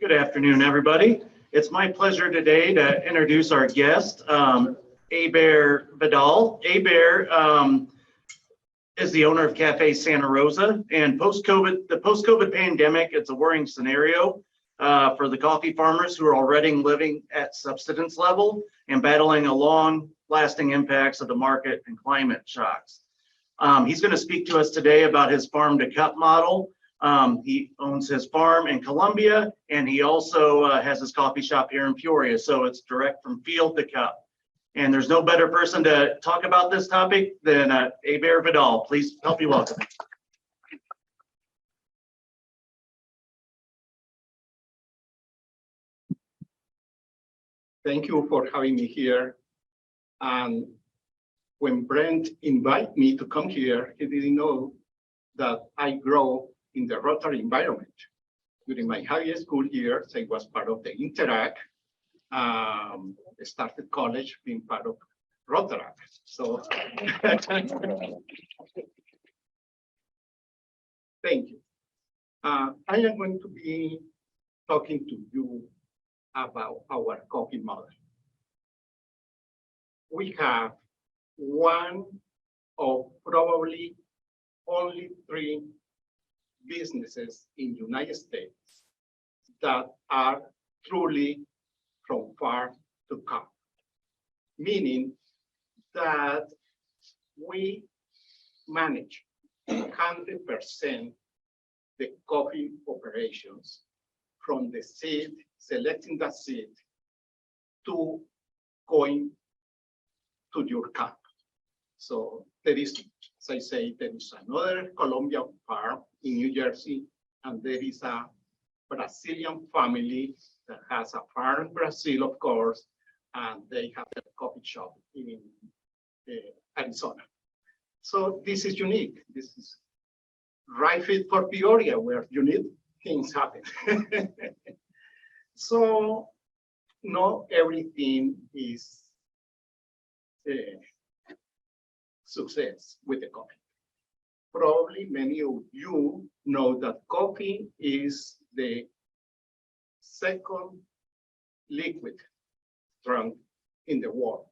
Good afternoon, everybody. It's my pleasure today to introduce our guest, Heber Vidal. Heber is the owner of Café Santa Rosa, and the post-COVID pandemic, it's a worrying scenario for the coffee farmers who are already living at subsistence level and battling a long-lasting impacts of the market and climate shocks. He's going to speak to us today about his farm to cup model. He owns his farm in Colombia, and he also has his coffee shop here in Peoria. So it's direct from field to cup. And there's no better person to talk about this topic than Heber Vidal. Please help me welcome him. Thank you for having me here. And when Brent invited me to come here, he didn't know that I grow in the Rotary environment. During my high school years, I was part of the Interact. I started college being part of Rotary. So thank you. I am going to be talking to you about our coffee model. We have one of probably only 3 businesses in the United States that are truly from farm to cup, meaning that we manage 100% the coffee operations from the seed, selecting the seed, to going to your cup. So there is, as I say, there is another Colombian farm in New Jersey, and there is a Brazilian family that has a farm in Brazil, of course, and they have a coffee shop in Arizona. So this is unique. This is right fit for Peoria, where unique things happen. So not everything is success with the coffee. Probably many of you know that coffee is the second liquid drunk in the world.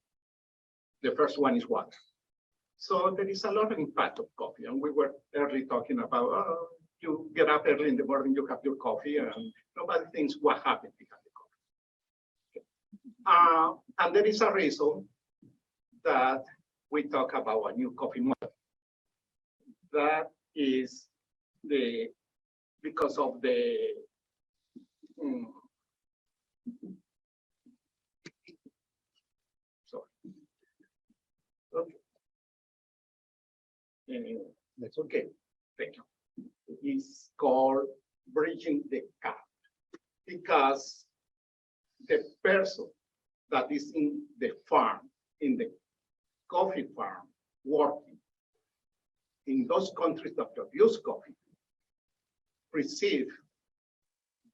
The first one is water. So there is a lot of impact of coffee. And we were early talking about, you get up early in the morning, you have your coffee, and nobody thinks what happened behind the coffee. And there is a reason that we talk about a new coffee model. That is because of the that's okay. Thank you. It's called bridging the gap, because the person that is in the farm, in the coffee farm, working in those countries that produce coffee, receive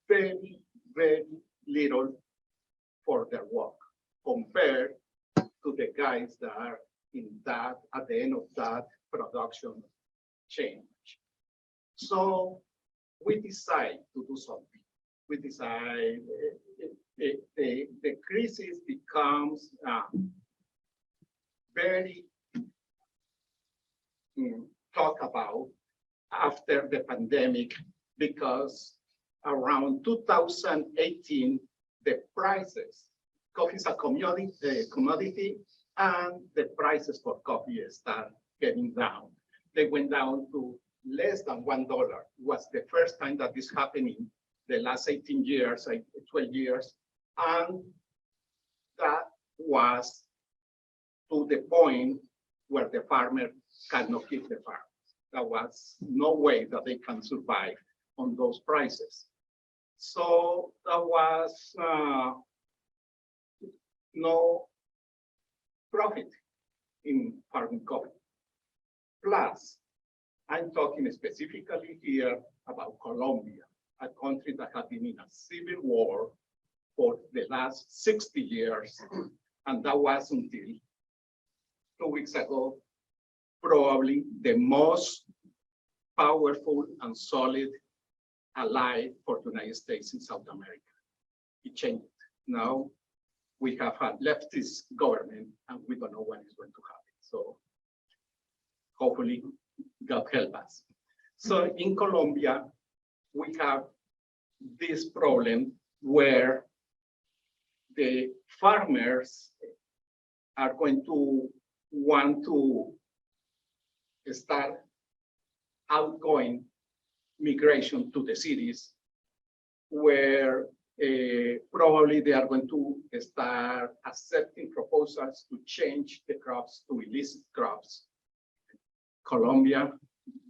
very, very little for their work compared to the guys that are in that, at the end of that production chain. So we decide to do something. We decide the crisis becomes very talk about after the pandemic, because around 2018, the prices, coffee is a commodity, and the prices for coffee start getting down. They went down to less than $1. It was the first time that this happened in the last 18 years, 12 years. And that was to the point where the farmer cannot keep the farm. There was no way that they can survive on those prices. So there was no profit in farming coffee. Plus, I'm talking specifically here about Colombia, a country that has been in a civil war for the last 60 years. And that was until 2 weeks ago, probably the most powerful and solid ally for the United States in South America. It changed. Now we have a leftist government and we don't know when it's going to happen. So hopefully God help us. So in Colombia, we have this problem where the farmers are going to want to start outgoing migration to the cities, where probably they are going to start accepting proposals to change the crops to illicit crops. Colombia,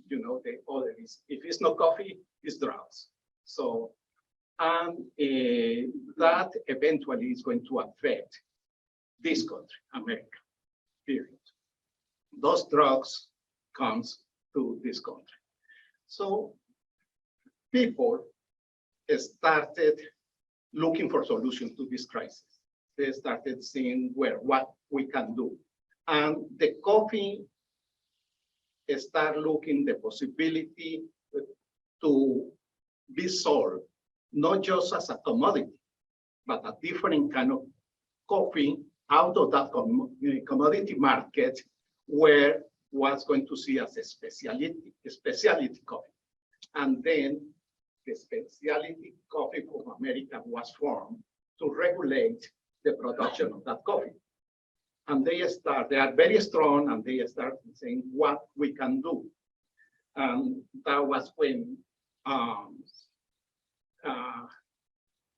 you know, the other is, if it's not coffee, it's droughts. So, and that eventually is going to affect this country, America, period. Those drugs comes to this country. So people started looking for solutions to this crisis. They started seeing what we can do. And the coffee start looking the possibility to be sold, not just as a commodity, but a different kind of coffee out of that commodity market, where was going to see as a specialty coffee. And then the specialty coffee from America was formed to regulate the production of that coffee. And they are very strong, and they start saying what we can do. And that was when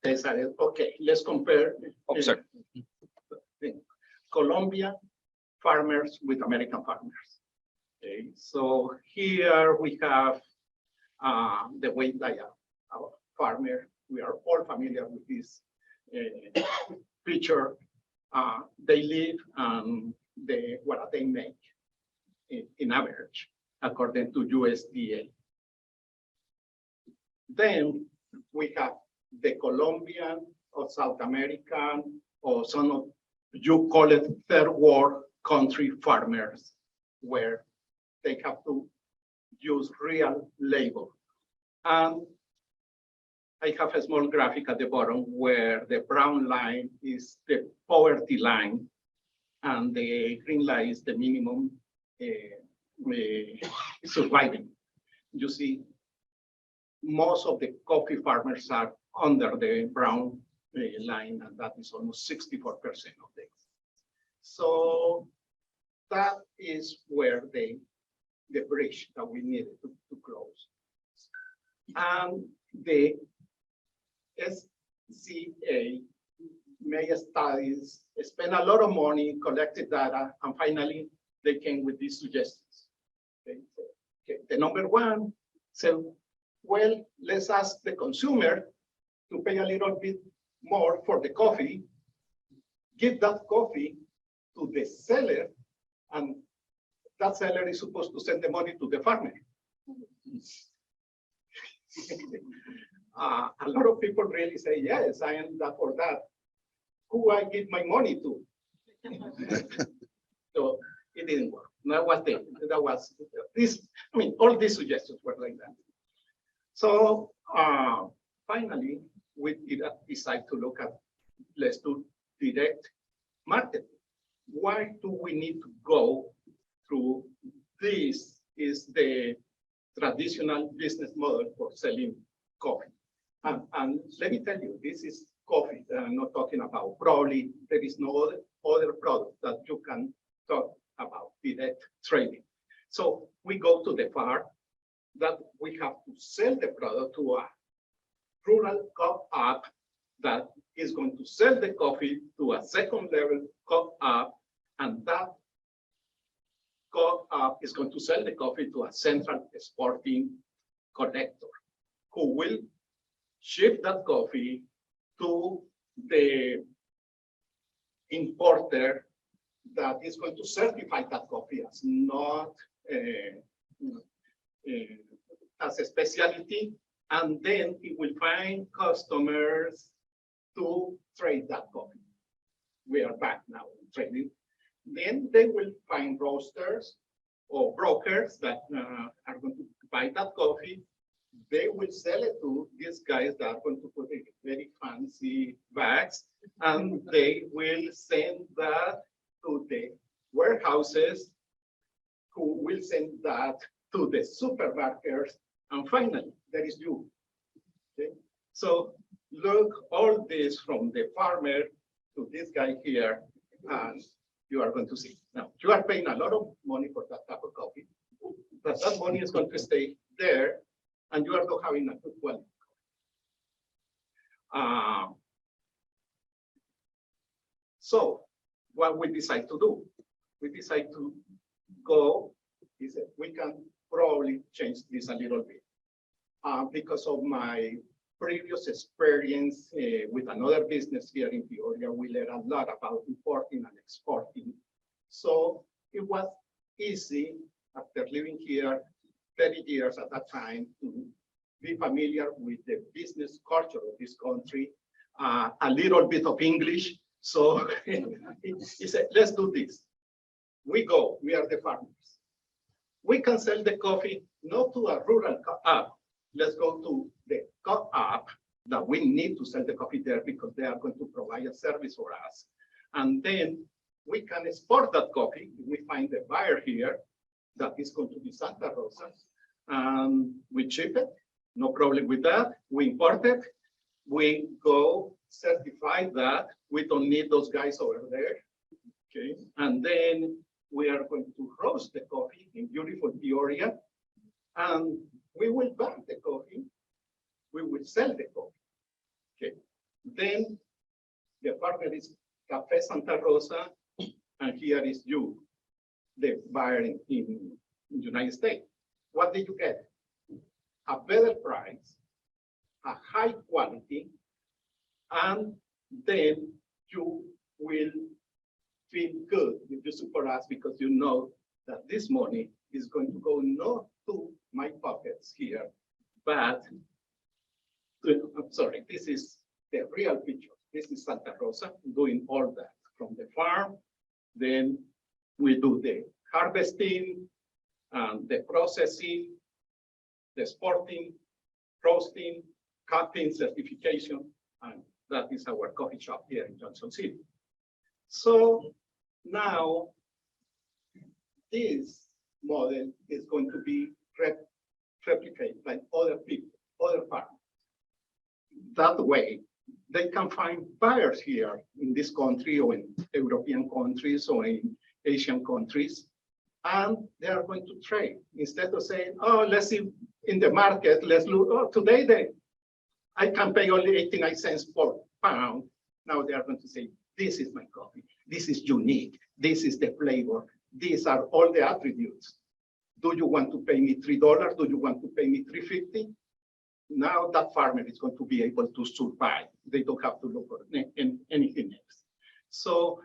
they said, okay, let's compare Colombia farmers with American farmers. Okay, so here we have the way that a farmer, we are all familiar with this picture. They live and what they make in average, according to USDA. Then we have the Colombian or South American, or some of you call it third world country farmers, where they have to use real labor. And I have a small graphic at the bottom where the brown line is the poverty line and the green line is the minimum surviving. You see, most of the coffee farmers are under the brown line, and that is almost 64% of them. So that is where the bridge that we needed to close. And the SCA made studies, spent a lot of money, collected data, and finally they came with these suggestions. Okay. The number one said, well, let's ask the consumer to pay a little bit more for the coffee, give that coffee to the seller, and that seller is supposed to send the money to the farmer. A lot of people really say, yes, I am that for that. Who I give my money to? So it didn't work. That was this. I mean, all these suggestions were like that. So finally, we decided to look at, let's do direct marketing. Why do we need to go through this? Is the traditional business model for selling coffee. And let me tell you, this is coffee that I'm not talking about. Probably there is no other product that you can talk about direct trading. So we go to the farm that we have to sell the product to a rural co-op that is going to sell the coffee to a second level co-op, and that co-op is going to sell the coffee to a central exporting collector who will ship that coffee to the importer that is going to certify that coffee as not as a specialty, and then he will find customers to trade that coffee. We are back now in trading. Then they will find roasters or brokers that are going to buy that coffee, They will sell it to these guys that are going to put it in very fancy bags, and they will send that to the warehouses, who will send that to the supermarkets, and finally, there is you. Okay? So look, all this from the farmer to this guy here, and you are going to see. Now, you are paying a lot of money for that type of coffee, but that money is going to stay there, and you are not having a good quality. So what we decide to do, we decide to go, is that we can probably change this a little bit. Because of my previous experience with another business here in Peoria, we learned a lot about importing and exporting. So it was easy after living here 30 years at that time to be familiar with the business culture of this country, a little bit of English. So he said, let's do this. We are the farmers. We can sell the coffee not to a rural co-op. Let's go to the co-op that we need to sell the coffee there because they are going to provide a service for us. And then we can export that coffee. We find a buyer here that is going to be Santa Rosa. We ship it, no problem with that. We import it. We go certify that. We don't need those guys over there. Okay. And then we are going to roast the coffee in beautiful Peoria. And we will buy the coffee. We will sell the coffee. Okay. Then the partner is Café Santa Rosa. And here is you, the buyer in the United States. What did you get? A better price, a high quality, and then you will feel good if you support us because you know that this money is going to go not to my pockets here, but to, I'm sorry, this is the real picture. This is Santa Rosa doing all that from the farm. Then we do the harvesting, the processing, the exporting, roasting, cutting, certification, and that is our coffee shop here in Johnson City. So now this model is going to be replicated by other people, other farmers. That way, they can find buyers here in this country or in European countries or in Asian countries, and they are going to trade. Instead of saying, oh, let's see in the market, let's look, oh, today I can pay only 89 cents per pound. Now they are going to say, this is my coffee. This is unique. This is the flavor. These are all the attributes. Do you want to pay me $3? Do you want to pay me $3.50? Now that farmer is going to be able to survive. They don't have to look for anything else. So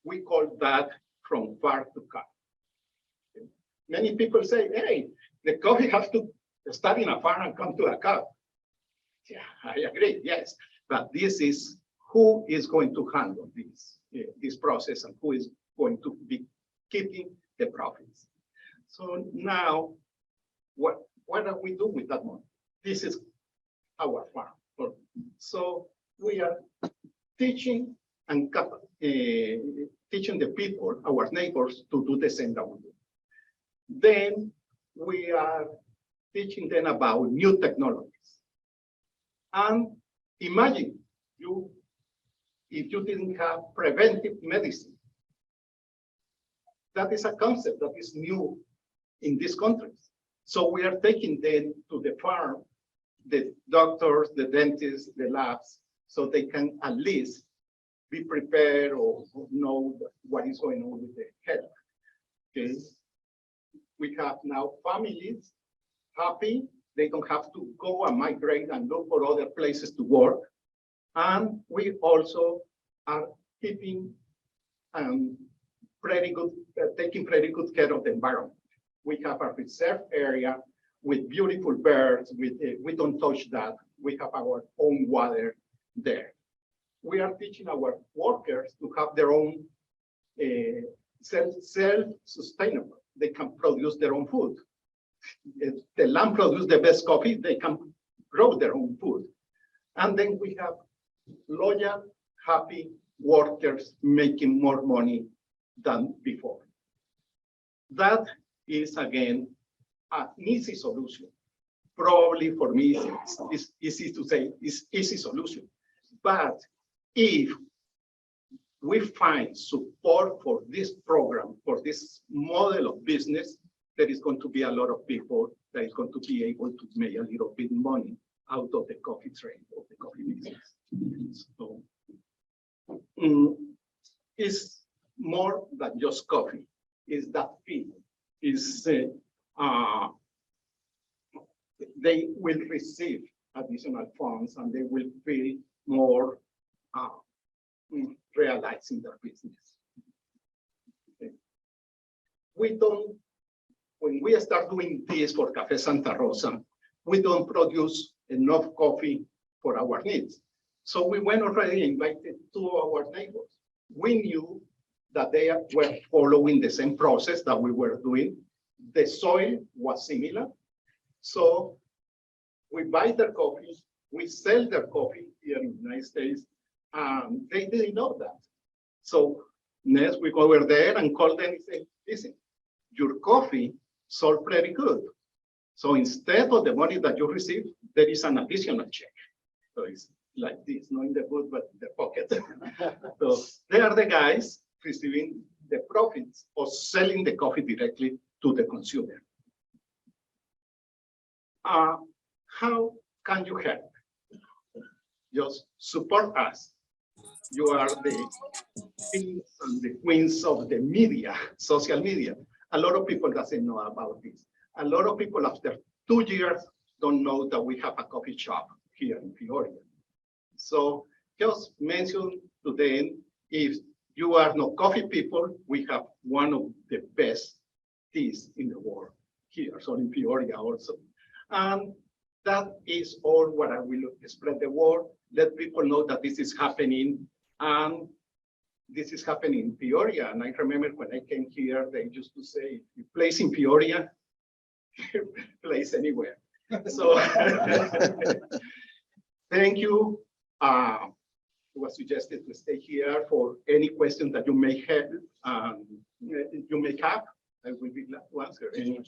we call that from farm to cup. Many people say, hey, the coffee has to start in a farm and come to a cup. Yeah, I agree, yes. But this is who is going to handle this process and who is going to be keeping the profits. So now, what do we do with that money? This is our farm. So we are teaching and teaching the people, our neighbors, to do the same that we do. Then we are teaching them about new technologies. And imagine if you didn't have preventive medicine. That is a concept that is new in these countries. So we are taking them to the farm, the doctors, the dentists, the labs, so they can at least be prepared or know what is going on with the health. Okay. We have now families happy. They don't have to go and migrate and look for other places to work. And we also are keeping pretty good, taking pretty good care of the environment. We have a reserve area with beautiful birds. We don't touch that. We have our own water there. We are teaching our workers to have their own self-sustainable. They can produce their own food. if the land produces the best coffee, they can grow their own food. And then we have loyal, happy workers making more money than before. That is, again, an easy solution. Probably for me, it's easy to say it's easy solution. But if we find support for this program, for this model of business, there is going to be a lot of people that is going to be able to make a little bit money out of the coffee trade, of the coffee business. So it's more than just coffee. It's that feeling. It's they will receive additional funds and they will feel more realizing their business. Okay. When we start doing this for Café Santa Rosa, we don't produce enough coffee for our needs. So we went already invited to our neighbors. We knew that they were following the same process that we were doing. The soil was similar. So we buy their coffee, we sell their coffee here in the United States, and they didn't know that. So next we go over there and call them and say, listen, your coffee sold pretty good. So instead of the money that you receive, there is an additional check. So it's like this, not in the boot, but in the pocket. So they are the guys receiving the profits of selling the coffee directly to the consumer. How can you help? Just support us. You are the kings and the queens of the media, social media. A lot of people doesn't know about this. A lot of people after 2 years don't know that we have a coffee shop here in Peoria. So just mention to them, if you are not coffee people, we have one of the best teas in the world here, so in Peoria also. And that is all what I will spread the word, let people know that this is happening, and this is happening in Peoria. And I remember when I came here, they used to say, if you place in Peoria, place anywhere. So thank you. It was suggested to stay here for any questions that you may have. I will be glad to answer any.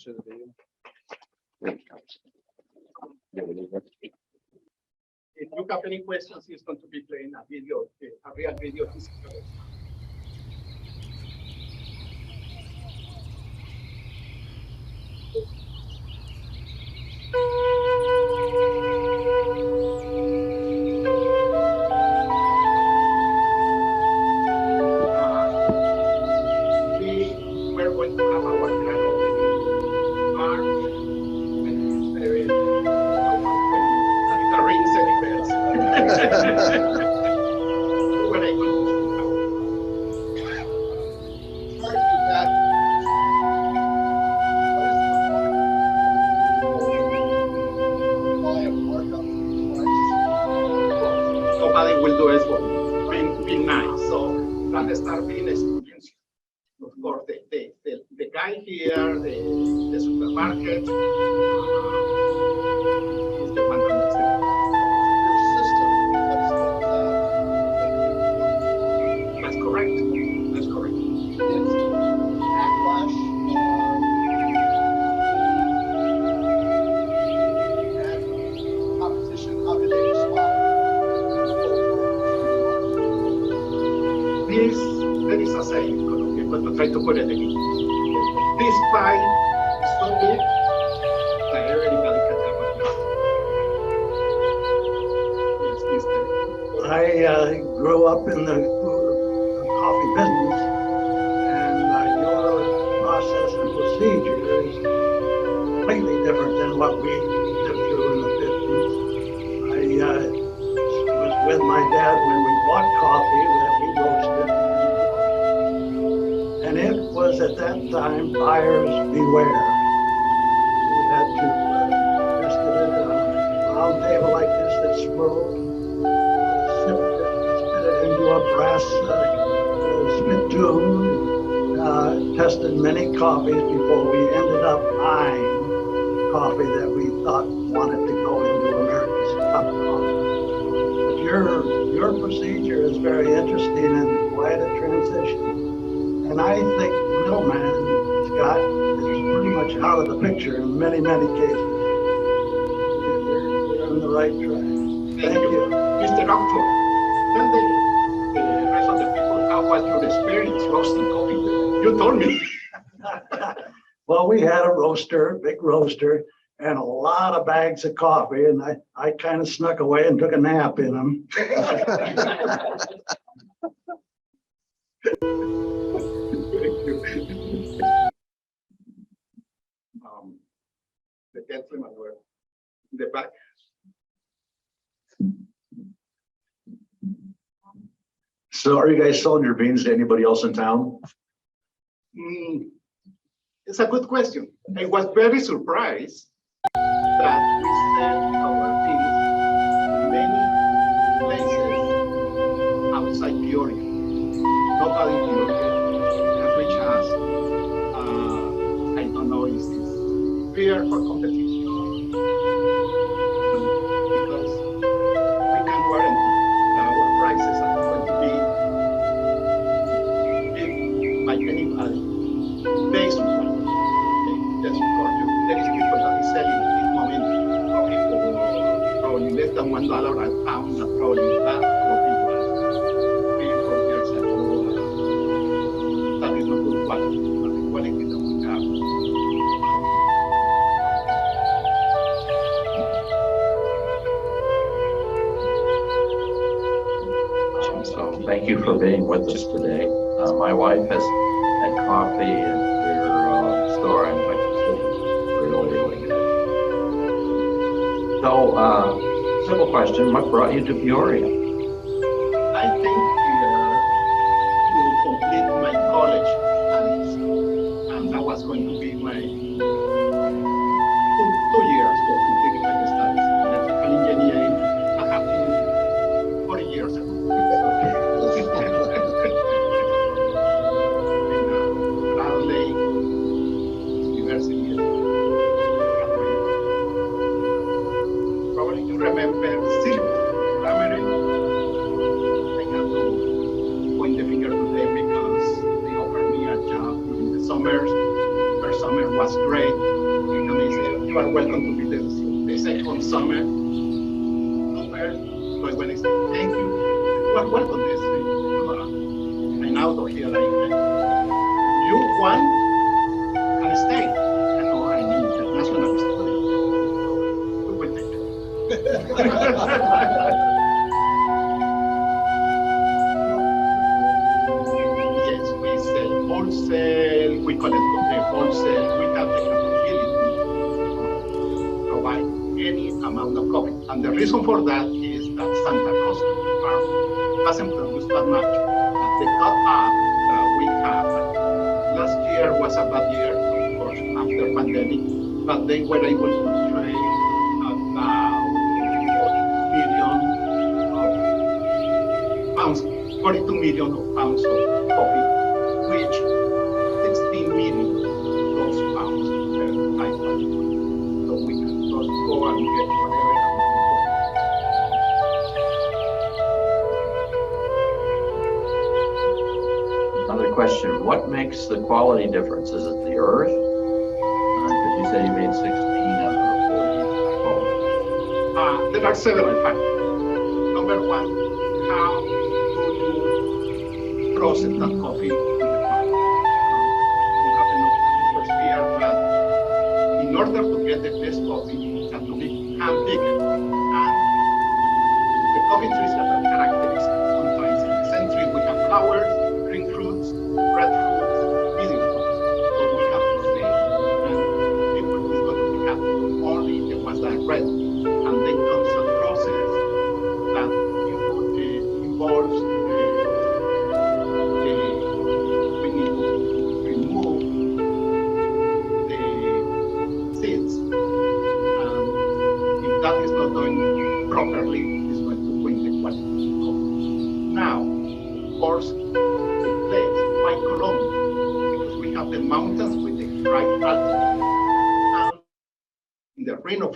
If you have any questions, he's going to be playing a video, a real video. We're going to have our grand opening March 27. It rings any bells. When I go nobody will do it for you. Be nice. So that start being experience. Of course, the guy here, the supermarket, is the one that makes it. Your system, that's correct. That's correct. It's backlash and competition. How do they respond? There is a saying, okay, but I'll try to put it in. This pie is so big that everybody can have a piece. Yes, Mr. I grew up in the coffee business, and your process and procedure is completely different than what we lived through in the 50s. I was with my dad when we bought coffee that we roasted. And it was at that time, buyers beware. We had to just get it on a round table like this that swirled, spit it into a brass spittoon, tested many coffees before we ended up buying coffee that we thought wanted to go into America's cup of coffee. But your procedure is very interesting and quite a transition. And I think the middleman, Scott, is pretty much out of the picture in many, many cases. You're on the right track. Thank you. Mr. Doctor, tell the rest of the people how was your experience roasting coffee? You told me. Well, we had a roaster, big roaster, and a lot of bags of coffee, and I kind of snuck away and took a nap in them. The gentleman were in the back. So are you guys selling your beans to anybody else in town? It's a good question. I was very surprised that we sell our beans in many places outside Peoria. Nobody in Peoria can reach us. I don't know, is this fear for competition? Because we can guarantee that our prices are going to be bid by anybody based on quality. Just for you, there is people that is selling at this moment coffee for probably less than $1 a pound, probably that coffee was 3 or 4 years ago. That is not good quality, but the quality that we have. So thank you for being with us today. My wife has had coffee at their store in Texas City. Really, really good. So, simple question, what brought you to Peoria? I think to complete my college studies, and that was going to be my 2 years for completing my studies in electrical engineering. I have to 40 years ago. Raleigh University. Probably you remember Silk Ramarin. I have to point the finger to them because they offered me a job during the summers. First summer was great. And they said, you are welcome to be the second summer. So when I said, thank you, you are welcome. They say, and out of here, you want and stay. I know I'm an international student. We will take it. Yes, we sell wholesale, we collect the wholesale, we have the capability to provide any amount of coffee. And the reason for that is that Santa Rosa farm doesn't produce that much. The cut up that we have last year was a bad year, of course, after pandemic, but they were able to trade about 42 million of pounds of coffee, which 16 million those pounds per high quality. So we can just go and get whatever amount of coffee. Another question, what makes the quality difference? Is it the earth? Because you said you made 16 out of 40. There are several factors. Number one, how do you process that coffee in the farm? We have enough computers here, but in order to get the best coffee, it has to be hand-picked. And the coffee trees have characteristics. Sometimes in the century we have flowers, green fruits, red fruits, medium fruits. So we have to say, and people is going to pick up only the ones that are red. And then comes a process that involves we need to remove the seeds. If that is not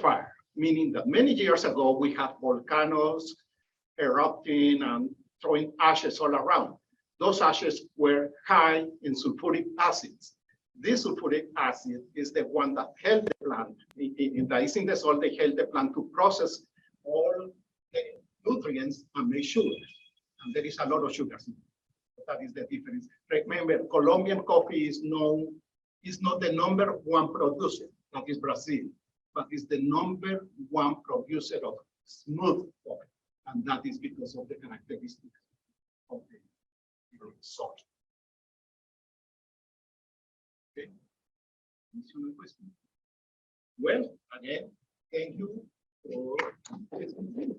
fire, meaning that many years ago, we had volcanoes erupting and throwing ashes all around. Those ashes were high in sulfuric acids. This sulfuric acid is the one that helped the plant, that is in the soil, they help the plant to process all the nutrients and make sugar. And there is a lot of sugars. That is the difference. Remember, Colombian coffee is not the number one producer, that is Brazil, but is the number one producer of smooth coffee. And that is because of the characteristics of the soil. Okay. Well, again, thank you for listening.